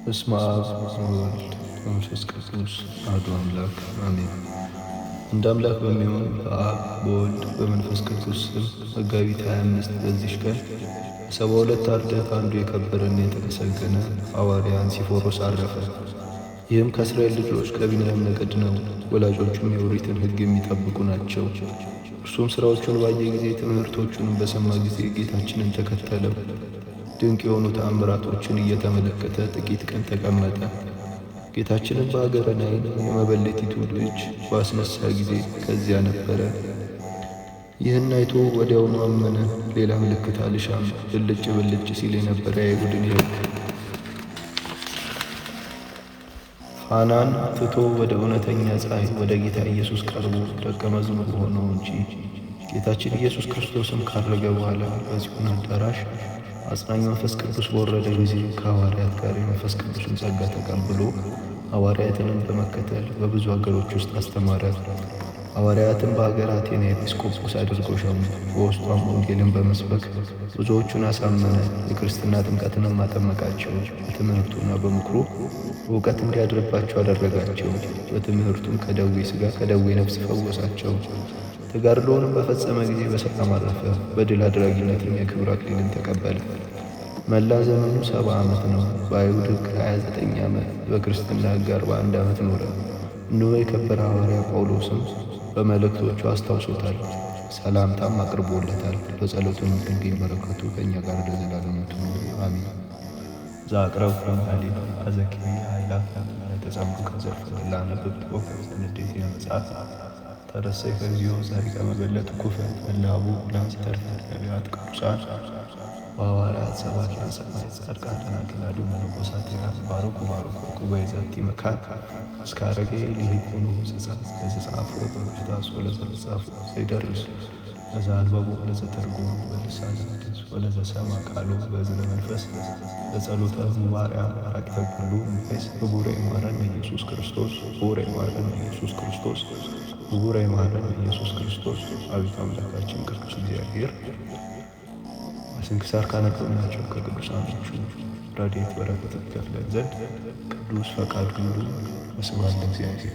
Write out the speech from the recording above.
በስመ አብ ወወልድ ወመንፈስ ቅዱስ አሐዱ አምላክ አሜን። እንደ አምላክ በሚሆን በአብ በወልድ በመንፈስ ቅዱስ ስም መጋቢት 25 በዚች ቀን ከ72 አርድእት አንዱ የከበረና የተመሰገነ ሐዋርያ አንሲፎሮስ አረፈ። ይህም ከእስራኤል ልጆች ከቢንያም ነገድ ነው። ወላጆቹም የኦሪትን ሕግ የሚጠብቁ ናቸው። እርሱም ሥራዎቹን ባየ ጊዜ ትምህርቶቹንም በሰማ ጊዜ ጌታችንን ተከተለው። ድንቅ የሆኑ ተአምራቶችን እየተመለከተ ጥቂት ቀን ተቀመጠ። ጌታችንን በአገረ ናይን የመበለቲቱ ልጅ ባስነሳ ጊዜ ከዚያ ነበረ። ይህን አይቶ ወዲያውኑ አመነ። ሌላ ምልክት አልሻም። ብልጭ ብልጭ ሲል የነበረ የአይሁድን የሕግ ፋናን ትቶ ወደ እውነተኛ ፀሐይ ወደ ጌታ ኢየሱስ ቀርቦ ደቀ መዝሙር ሆነው እንጂ። ጌታችን ኢየሱስ ክርስቶስም ካረገ በኋላ በጽዮን አዳራሽ አጽናኝ መንፈስ ቅዱስ በወረደ ጊዜ ከሐዋርያት ጋር የመንፈስ ቅዱስን ጸጋ ተቀብሎ ሐዋርያትንም በመከተል በብዙ አገሮች ውስጥ አስተማረ። ሐዋርያትም በአገረ አቴና ኤጲስቆጶስ አድርገው ሾሙ። በውስጧም ወንጌልን በመስበክ ብዙዎቹን አሳመነ። የክርስትና ጥምቀትንም አጠመቃቸው። በትምህርቱና በምክሩ እውቀት እንዲያድርባቸው አደረጋቸው። በትምህርቱም ከደዌ ሥጋ ከደዌ ነፍስ ፈወሳቸው። ተጋድሎውንም በፈጸመ ጊዜ በሰላም አረፈ። በድል አድራጊነትም የክብር አክሊልን ተቀበለ። መላ ዘመኑ 70 ዓመት ነው። በአይሁድ ሕግ 29 ዓመት፣ በክርስትና ሕግ 41 ዓመት ኖረ። እነሆ የከበረ ሐዋርያ ጳውሎስም በመልእክቶቹ አስታውሶታል፣ ሰላምታም አቅርቦለታል። በጸሎቱ የምትገኝ በረከቱ ከእኛ ጋር ለዘላለሙ ትኑር አሜን። ዘአቅረብኩ እምኃሌተ አዘኪሬ ኃይላተ ለተጸምዱከ ዘልፈ ላነብብ ወከፍ ንዴት የመጽሐፍ ተረሰይ ከዚዮ ዛሪቀ መበለት ኩፈ መላቡ ላንስተርፈ ነቢያት ቅዱሳን በሐዋርያት ሰባክያን ሰማዕታት ጻድቃን ደናግል አድኅ መነኮሳት ባርኩ ባርኩ ጉባኤ ዛቲ መካን እስከ አረጌ ሊቁኑ ሕፃናት ለዘጻፉ በመጽሐፍ ወለዘጻፉ ዘይደርስ ለዘአንበቡ ወለዘተርጎሙ በልሳነ አዲስ ወለዘሰምዐ ቃሎ በእዝነ መንፈስ በጸሎተ ማርያም አራቂተ ኩሉ እምይእዜሰ ክቡረ ይማረን ኢየሱስ ክርስቶስ ክቡረ ይማረን ኢየሱስ ክርስቶስ ክቡረ ይማረን ኢየሱስ ክርስቶስ። አቤቱ አምላካችን ቅዱስ እግዚአብሔር በስንክሳር ካነበብናቸው ከቅዱሳኖቹ ረድኤት በረከት ይከፍለን ዘንድ ቅዱስ ፈቃዱ ይሁን። ወስብሐት ለእግዚአብሔር።